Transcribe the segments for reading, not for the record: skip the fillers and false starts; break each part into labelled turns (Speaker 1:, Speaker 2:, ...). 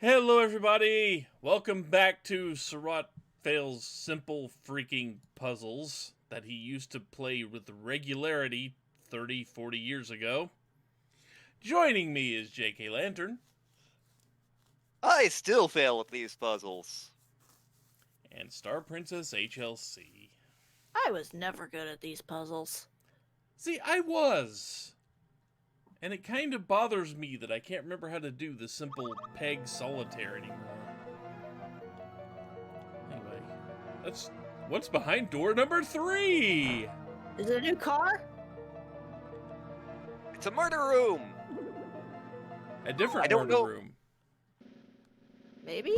Speaker 1: Hello everybody! Welcome back to Surratt Fail's Simple Freaking Puzzles that he used to play with regularity 30-40 years ago. Joining me is JKLantern.
Speaker 2: I still fail at these puzzles.
Speaker 1: And StarPrincessHLC.
Speaker 3: I was never good at these puzzles.
Speaker 1: See, I was! And it kind of bothers me that I can't remember how to do the simple peg solitaire anymore. Anyway, that's what's behind door number 3!
Speaker 3: Is it a new car?
Speaker 2: It's a murder room!
Speaker 1: A different
Speaker 2: I don't
Speaker 1: murder
Speaker 2: know.
Speaker 1: room.
Speaker 3: Maybe?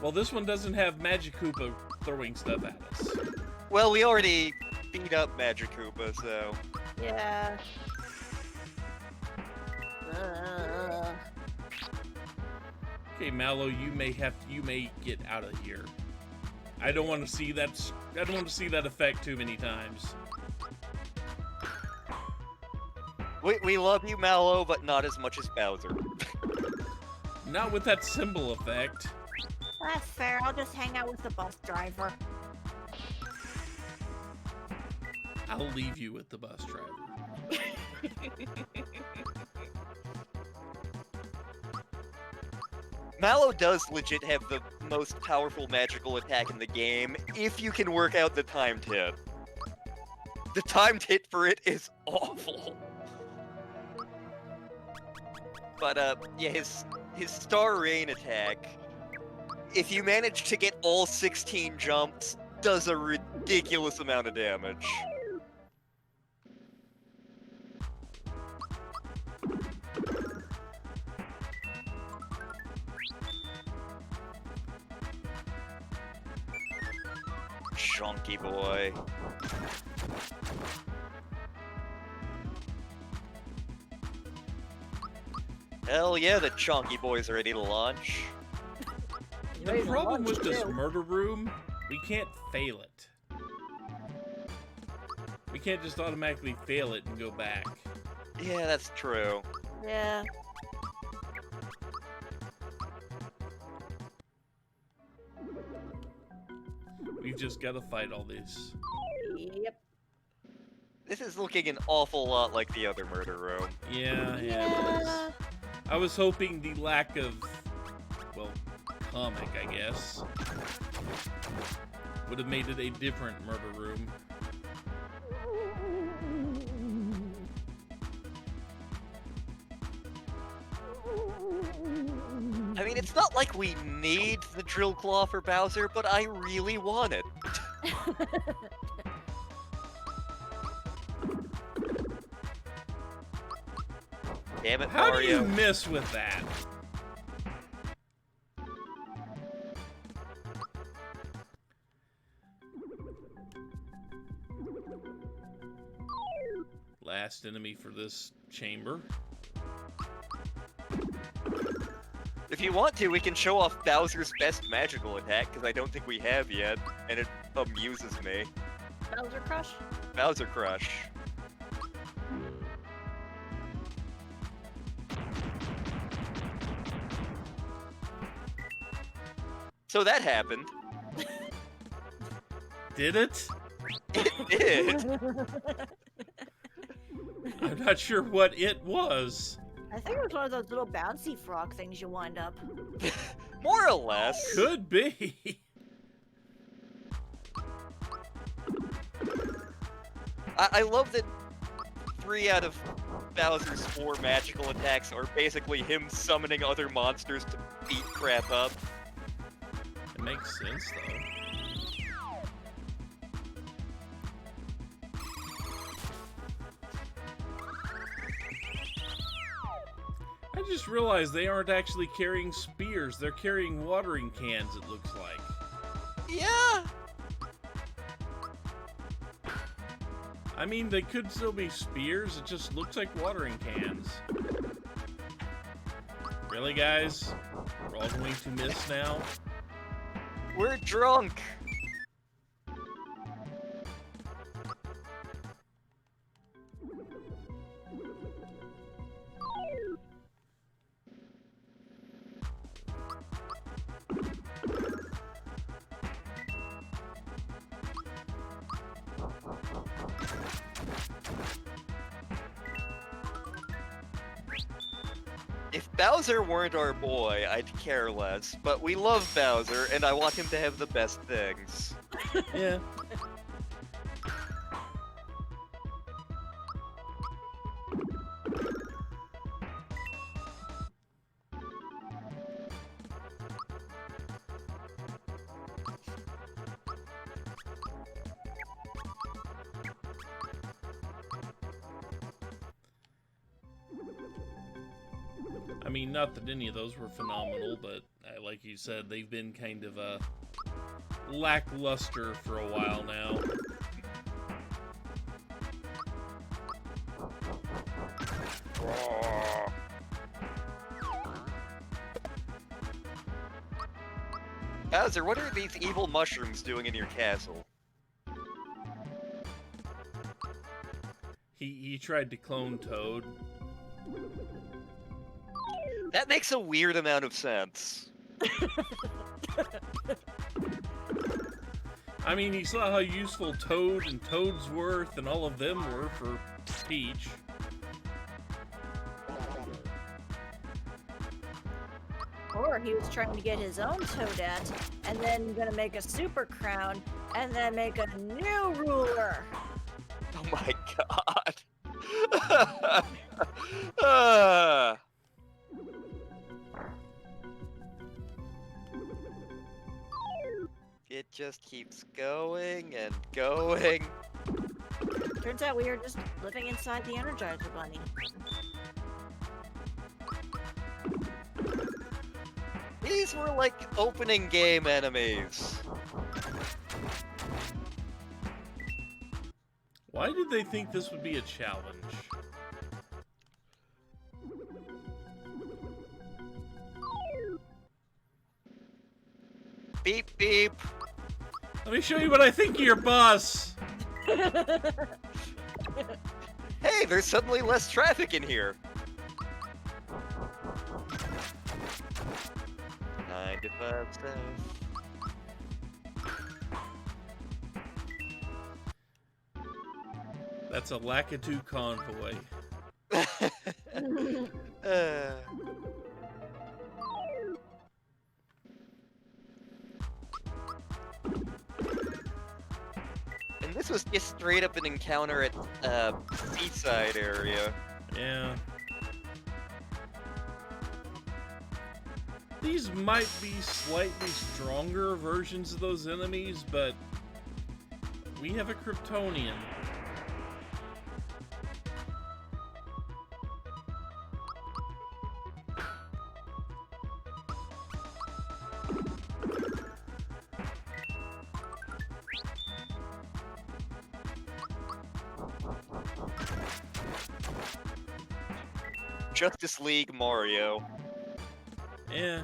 Speaker 1: Well, this one doesn't have Magic Koopa throwing stuff at us.
Speaker 2: Well, we already beat up Magic Koopa, so...
Speaker 3: Yeah.
Speaker 1: Okay, Mallow, you may get out of here. I don't want to see that. I don't want to see that effect too many times.
Speaker 2: We love you, Mallow, but not as much as Bowser.
Speaker 1: Not with that symbol effect.
Speaker 3: That's fair. I'll just hang out with the bus driver.
Speaker 1: I'll leave you with the bus driver.
Speaker 2: Mallow does legit have the most powerful magical attack in the game, if you can work out the timed hit. The timed hit for it is awful. But, yeah, his Star Rain attack, if you manage to get all 16 jumps, does a ridiculous amount of damage. Chunky boy. Hell yeah, the chunky boy's ready to launch.
Speaker 1: The problem with this murder room, we can't fail it. We can't just automatically fail it and go back.
Speaker 2: Yeah, that's true.
Speaker 3: Yeah.
Speaker 1: We've just got to fight all this.
Speaker 3: Yep.
Speaker 2: This is looking an awful lot like the other murder room.
Speaker 1: Yeah, it is. I was hoping the lack of, well, comic, I guess, would have made it a different murder room.
Speaker 2: I mean, it's not like we need the drill claw for Bowser, but I really want it. Damn it,
Speaker 1: How do
Speaker 2: Mario.
Speaker 1: you miss with that? Last enemy for this chamber.
Speaker 2: If you want to, we can show off Bowser's best magical attack, because I don't think we have yet, and it amuses me.
Speaker 3: Bowser Crush?
Speaker 2: Bowser Crush. So that happened.
Speaker 1: Did it?
Speaker 2: It did.
Speaker 1: I'm not sure what it was.
Speaker 3: I think it was one of those little bouncy frog things you wind up.
Speaker 2: More or less.
Speaker 1: Could be.
Speaker 2: I love that 3 out of Bowser's 4 magical attacks are basically him summoning other monsters to beat crap up.
Speaker 1: It makes sense, though. I just realized they aren't actually carrying spears. They're carrying watering cans, it looks like.
Speaker 2: Yeah.
Speaker 1: I mean, they could still be spears. It just looks like watering cans. Really, guys? We're all going to miss now?
Speaker 2: We're drunk. If Bowser weren't our boy, I'd care less. But we love Bowser, and I want him to have the best things.
Speaker 1: Yeah. I mean, not that any of those were phenomenal, but like you said, they've been kind of lackluster for a while now.
Speaker 2: Bowser, what are these evil mushrooms doing in your castle?
Speaker 1: He tried to clone Toad.
Speaker 2: That makes a weird amount of sense.
Speaker 1: I mean, he saw how useful Toad and Toadsworth and all of them were for Peach.
Speaker 3: Or he was trying to get his own Toadette, and then gonna make a super crown, and then make a new ruler.
Speaker 2: Oh my god. It just keeps going and going.
Speaker 3: Turns out we were just living inside the Energizer Bunny.
Speaker 2: These were like opening game enemies.
Speaker 1: Why did they think this would be a challenge?
Speaker 2: Beep beep.
Speaker 1: Let me show you what I think of your boss.
Speaker 2: Hey, there's suddenly less traffic in here. 9 to 5 stuff.
Speaker 1: That's a Lakitu convoy. And this was just straight up an encounter at seaside area. Yeah. These might be slightly stronger versions of those enemies, but we have a Kryptonian.
Speaker 2: Justice League Mario.
Speaker 1: Yeah.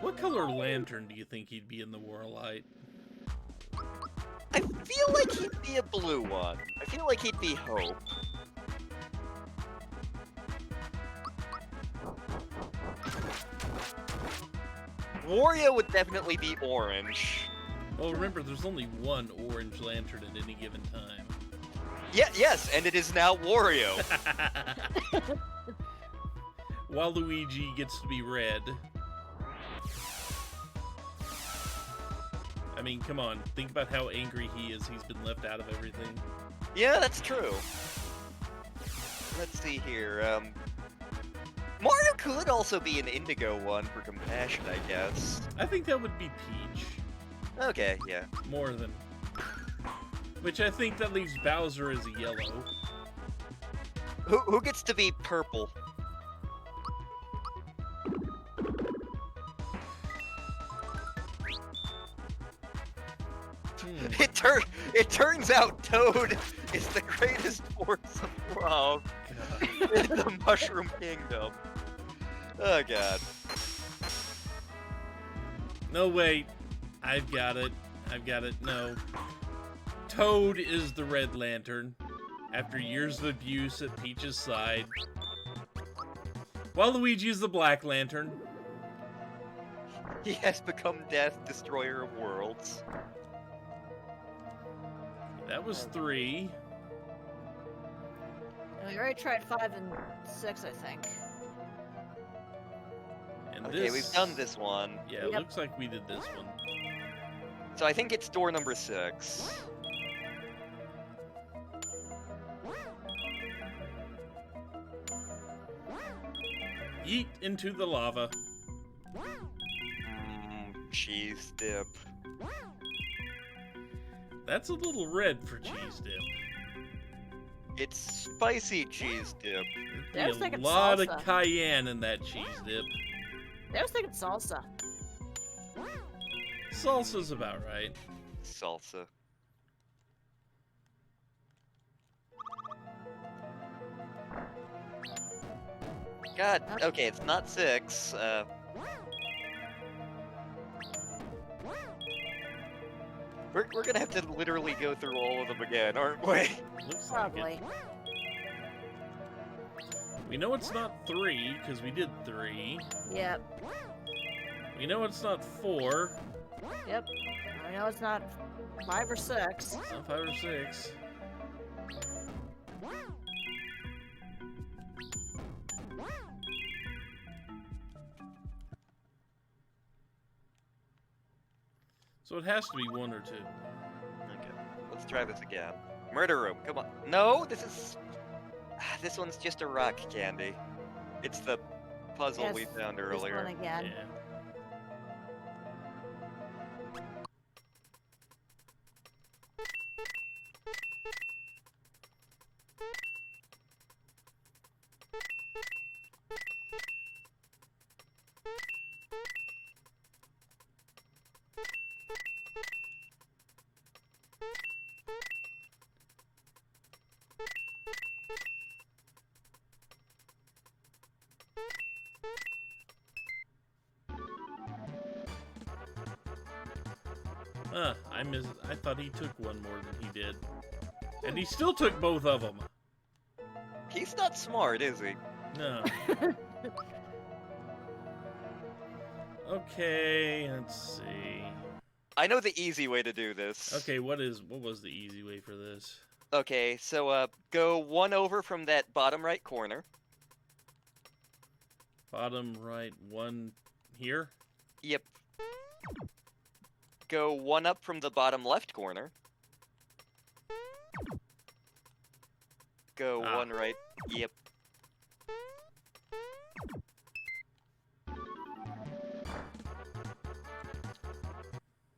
Speaker 1: What color lantern do you think he'd be in the Warlight?
Speaker 2: I feel like he'd be a blue one. I feel like he'd be Hope. Wario would definitely be orange.
Speaker 1: Well, remember, there's only one orange lantern at any given time.
Speaker 2: Yeah, yes, and it is now Wario.
Speaker 1: Waluigi gets to be red. I mean, come on. Think about how angry he is. He's been left out of everything.
Speaker 2: Yeah, that's true. Let's see here. Mario could also be an indigo one for compassion, I guess.
Speaker 1: I think that would be Peach.
Speaker 2: Okay, yeah.
Speaker 1: More than... Which I think that leaves Bowser as a yellow.
Speaker 2: Who gets to be purple? It turns out Toad is the greatest force of love in the Mushroom Kingdom. Oh god.
Speaker 1: No, wait. I've got it. No. Toad is the Red Lantern. After years of abuse at Peach's side. Waluigi is the Black Lantern.
Speaker 2: He has become Death, Destroyer of Worlds.
Speaker 1: That was 3.
Speaker 3: We already tried 5 and 6, I think.
Speaker 1: And
Speaker 2: Okay, we've done this one.
Speaker 1: Yeah, it
Speaker 3: Yep.
Speaker 1: looks like we did this one.
Speaker 2: So I think it's door number 6.
Speaker 1: Yeet into the lava.
Speaker 2: Cheese dip.
Speaker 1: That's a little red for cheese dip.
Speaker 2: It's spicy cheese dip.
Speaker 3: I was
Speaker 1: Be a
Speaker 3: thinking
Speaker 1: lot
Speaker 3: salsa.
Speaker 1: of cayenne in that cheese dip.
Speaker 3: I was thinking salsa.
Speaker 1: Salsa's about right.
Speaker 2: Salsa. God, okay, it's not 6. We're gonna have to literally go through all of them again, aren't we?
Speaker 1: Looks like
Speaker 3: Probably.
Speaker 1: it. We know it's not 3, because we did 3.
Speaker 3: Yep.
Speaker 1: We know it's not 4.
Speaker 3: Yep. I know it's not 5 or 6.
Speaker 1: It's not 5 or 6. So it has to be 1 or 2.
Speaker 2: Okay, let's try this again. Murder room, come on. No, this one's just a rock candy. It's the puzzle
Speaker 3: Yes,
Speaker 2: we found
Speaker 3: This
Speaker 2: earlier.
Speaker 3: one again.
Speaker 1: Yeah. I thought he took one more than he did. And he still took both of them.
Speaker 2: He's not smart, is he?
Speaker 1: No. Okay, let's see.
Speaker 2: I know the easy way to do this.
Speaker 1: Okay, what was the easy way for this?
Speaker 2: Okay, so go 1 over from that bottom right corner.
Speaker 1: Bottom right, 1 here?
Speaker 2: Yep. Go 1 up from the bottom left corner. Go 1 right. Yep.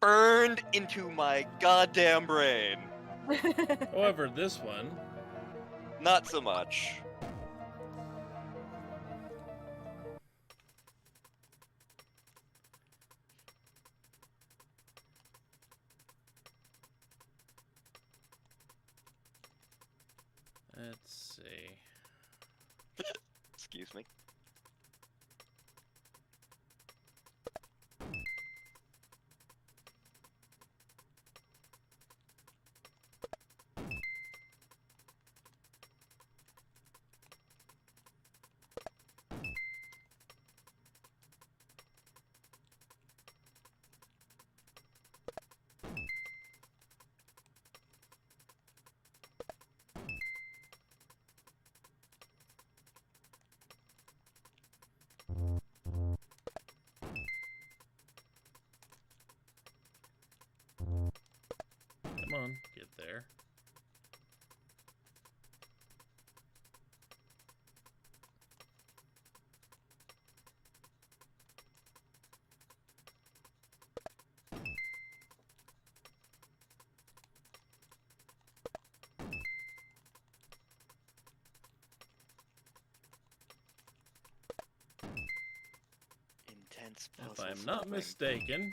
Speaker 2: Burned into my goddamn brain.
Speaker 1: However, this one,
Speaker 2: Not so much.
Speaker 1: let's see.
Speaker 2: Excuse me.
Speaker 1: Come on, get there.
Speaker 2: Intense
Speaker 1: If
Speaker 2: puzzle
Speaker 1: I'm not
Speaker 2: solving.
Speaker 1: mistaken,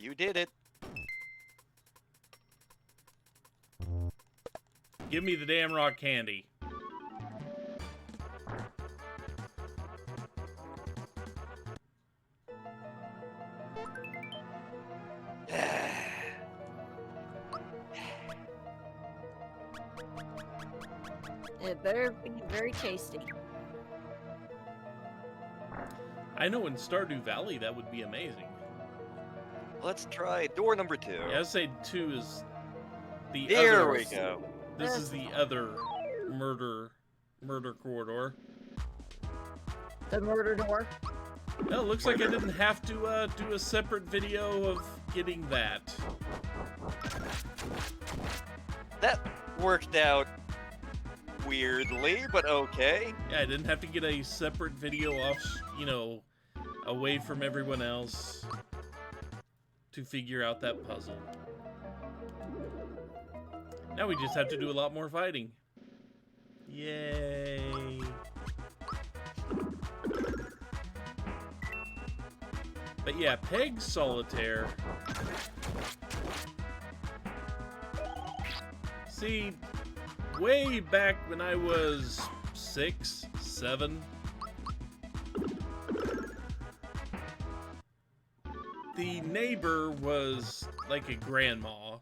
Speaker 2: You did it.
Speaker 1: give me the damn rock candy.
Speaker 3: It better be very tasty.
Speaker 1: I know in Stardew Valley that would be amazing.
Speaker 2: Let's try door number 2.
Speaker 1: Yeah, I'd say 2 is the
Speaker 2: There
Speaker 1: other.
Speaker 2: we go.
Speaker 1: This is the other murder corridor.
Speaker 3: The murder door.
Speaker 1: No, it looks like I didn't have to do a separate video of getting that.
Speaker 2: That worked out weirdly, but okay.
Speaker 1: Yeah, I didn't have to get a separate video off, you know, away from everyone else to figure out that puzzle. Now we just have to do a lot more fighting. Yay! But yeah, Peg Solitaire. See, way back when I was 6, 7, the neighbor was like a grandma.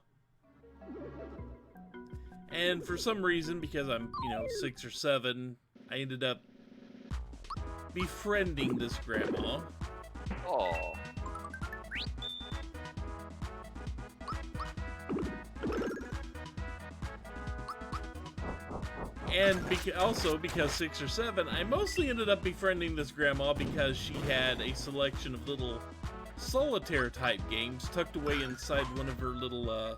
Speaker 1: And for some reason, because I'm, 6 or 7, I ended up befriending this grandma.
Speaker 2: Oh.
Speaker 1: And also because 6 or 7, I mostly ended up befriending this grandma because she had a selection of little solitaire type games tucked away inside one of her little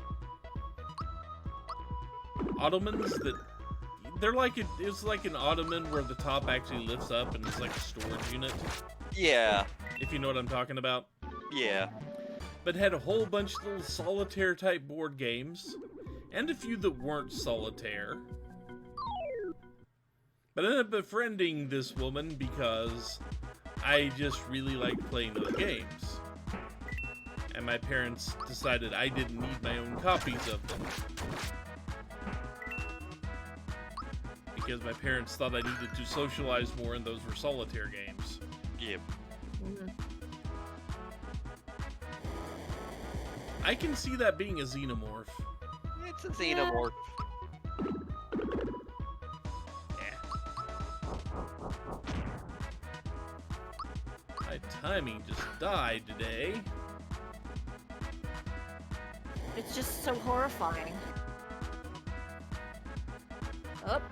Speaker 1: ottomans that they're like it's like an ottoman where the top actually lifts up and it's like a storage unit.
Speaker 2: Yeah.
Speaker 1: If you know what I'm talking about.
Speaker 2: Yeah.
Speaker 1: But had a whole bunch of little solitaire type board games and a few that weren't solitaire. But I ended up befriending this woman because I just really liked playing those games. And my parents decided I didn't need my own copies of them. Because my parents thought I needed to socialize more and those were solitaire games.
Speaker 2: Yep.
Speaker 3: Mm-hmm.
Speaker 1: I can see that being a xenomorph.
Speaker 2: It's a xenomorph.
Speaker 1: My timing just died today.
Speaker 3: It's just so horrifying. Up.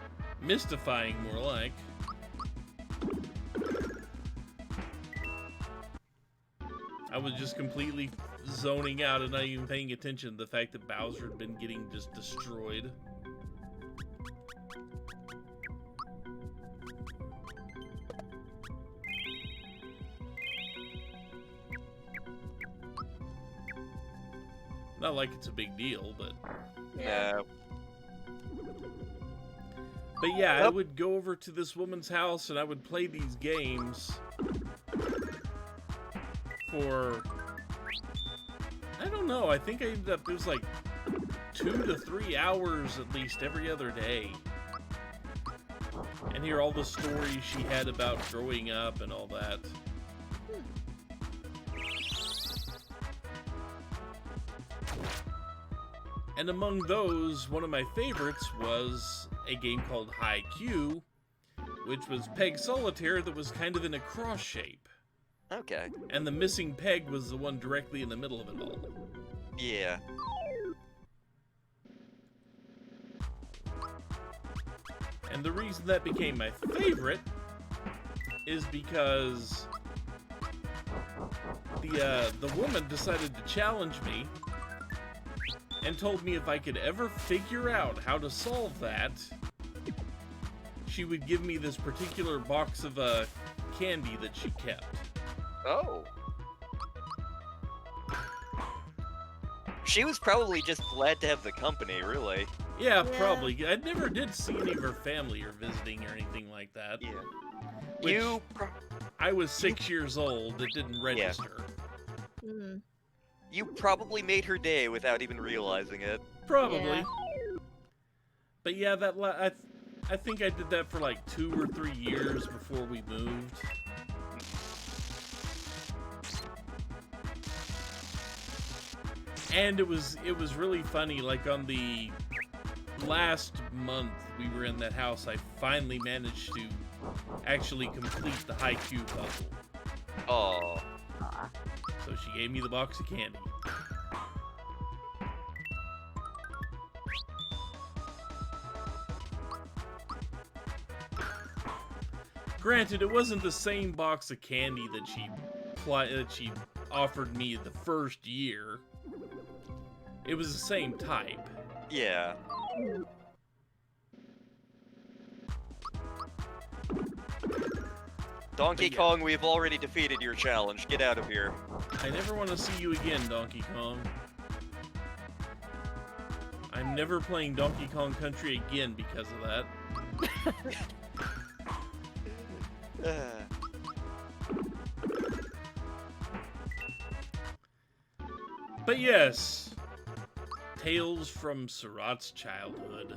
Speaker 1: Mystifying, more like. I was just completely zoning out and not even paying attention to the fact that Bowser had been getting just destroyed. Not like it's a big deal, but...
Speaker 2: No.
Speaker 1: But yeah, I would go over to this woman's house and I would play these games for... I don't know, I think I ended up, it was like 2 to 3 hours at least every other day. And hear all the stories she had about growing up and all that. And among those, one of my favorites was a game called High Q, which was Peg Solitaire that was kind of in a cross shape.
Speaker 2: Okay.
Speaker 1: And the missing peg was the one directly in the middle of it all.
Speaker 2: Yeah.
Speaker 1: And the reason that became my favorite is because the woman decided to challenge me and told me if I could ever figure out how to solve that, she would give me this particular box of candy that she kept.
Speaker 2: Oh. She was probably just glad to have the company, really.
Speaker 1: Yeah, probably. I never did see any of her family or visiting or anything like that.
Speaker 2: Yeah.
Speaker 1: Which I was 6 years old. It didn't register.
Speaker 3: Mm-hmm.
Speaker 2: You probably made her day without even realizing it.
Speaker 1: Probably.
Speaker 3: Yeah.
Speaker 1: But yeah, I think I did that for like 2 or 3 years before we moved. And it was really funny. Like on the last month we were in that house, I finally managed to actually complete the High Q puzzle.
Speaker 2: Oh.
Speaker 1: So she gave me the box of candy. Granted, it wasn't the same box of candy that she offered me the first year. It was the same type.
Speaker 2: Yeah. Donkey Kong, we've already defeated your challenge. Get out of here.
Speaker 1: I never want to see you again, Donkey Kong. I'm never playing Donkey Kong Country again because of that. But yes, Tales from Surat's childhood.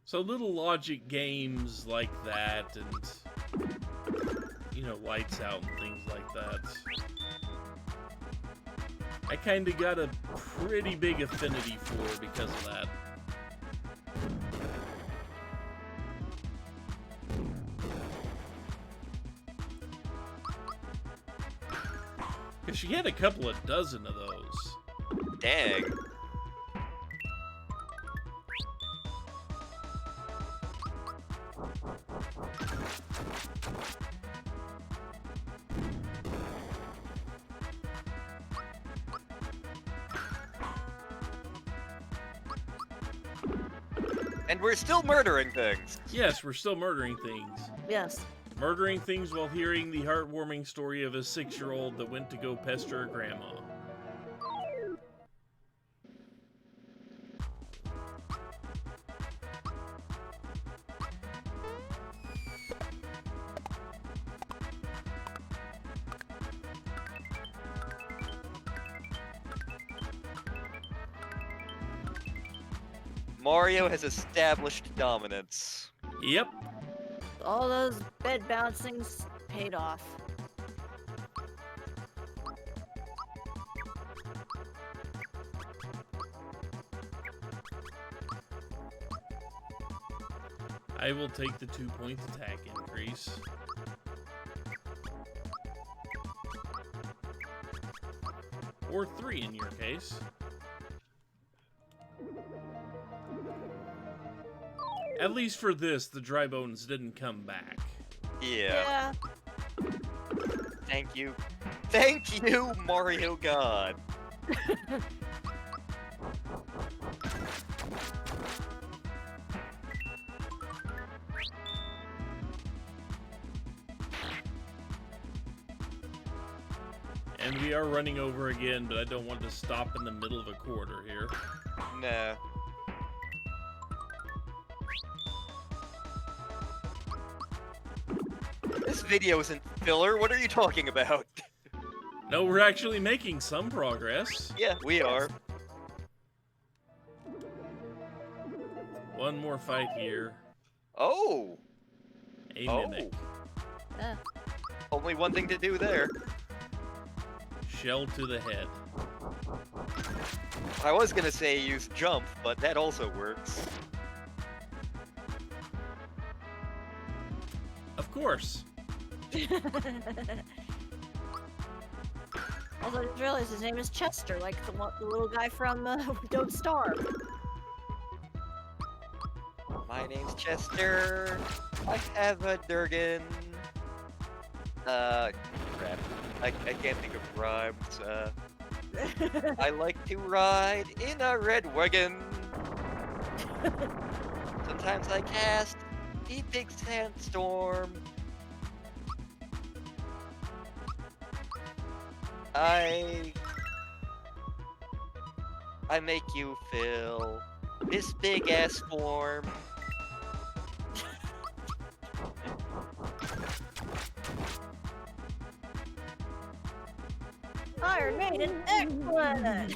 Speaker 1: So little logic games like that and, you know, Lights Out and things like that. I kind of got a pretty big affinity for because of that. Because she had a couple of dozen of those.
Speaker 2: Dang. And we're still murdering things.
Speaker 1: Yes, we're still murdering things.
Speaker 3: Yes.
Speaker 1: Murdering things while hearing the heartwarming story of a 6-year-old that went to go pester her grandma.
Speaker 2: Mario has established dominance.
Speaker 1: Yep.
Speaker 3: All those bed bouncings paid off.
Speaker 1: I will take the 2-point attack increase. Or 3 in your case. At least for this, the dry bones didn't come back.
Speaker 2: Yeah. Thank you. Thank you, Mario God.
Speaker 1: And we are running over again, but I don't want to stop in the middle of a quarter here.
Speaker 2: Nah. This video isn't filler. What are you talking about?
Speaker 1: No, we're actually making some progress.
Speaker 2: Yeah, we are.
Speaker 1: One more fight here.
Speaker 2: Oh!
Speaker 1: A mimic.
Speaker 2: Only one thing to do there.
Speaker 1: Shell to the head.
Speaker 2: I was gonna say use jump, but that also works.
Speaker 1: Of course.
Speaker 3: Although I didn't realize his name is Chester, like the little guy from Don't Starve.
Speaker 2: My name's Chester. I have a Durgan. Crap. I can't think of rhymes. I like to ride in a red wagon. Sometimes I cast a big sandstorm. I make you fill this big ass form.
Speaker 3: Iron Maiden, excellent!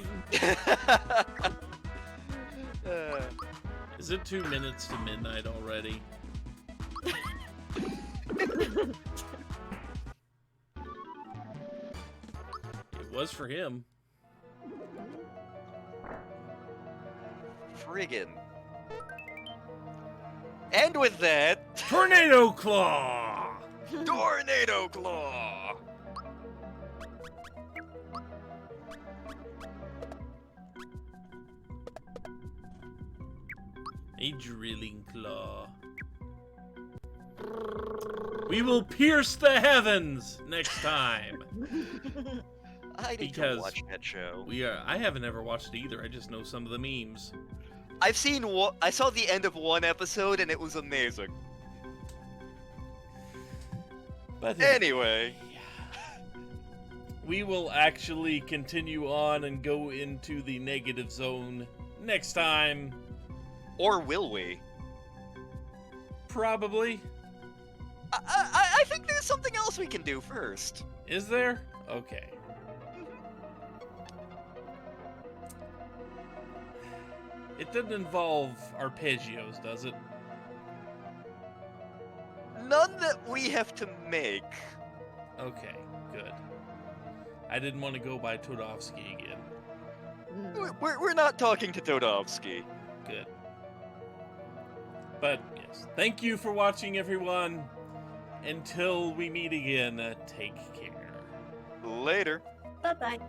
Speaker 1: Is it 2 minutes to midnight already? It was for him.
Speaker 2: Friggin'. And with that,
Speaker 1: Tornado Claw!
Speaker 2: Tornado Claw!
Speaker 1: A drilling claw. We will pierce the heavens next time.
Speaker 2: I need
Speaker 1: Because
Speaker 2: to watch that show.
Speaker 1: I haven't ever watched it either. I just know some of the memes.
Speaker 2: I saw the end of one episode and it was amazing.
Speaker 1: But
Speaker 2: Anyway.
Speaker 1: we will actually continue on and go into the negative zone next time.
Speaker 2: Or will we?
Speaker 1: Probably.
Speaker 2: I think there's something else we can do first.
Speaker 1: Is there? Okay. It doesn't involve arpeggios, does it?
Speaker 2: None that we have to make.
Speaker 1: Okay, good. I didn't want to go by Todovsky again.
Speaker 2: We're not talking to Todovsky.
Speaker 1: Good. But, yes. Thank you for watching, everyone. Until we meet again, take care.
Speaker 2: Later.
Speaker 3: Bye-bye.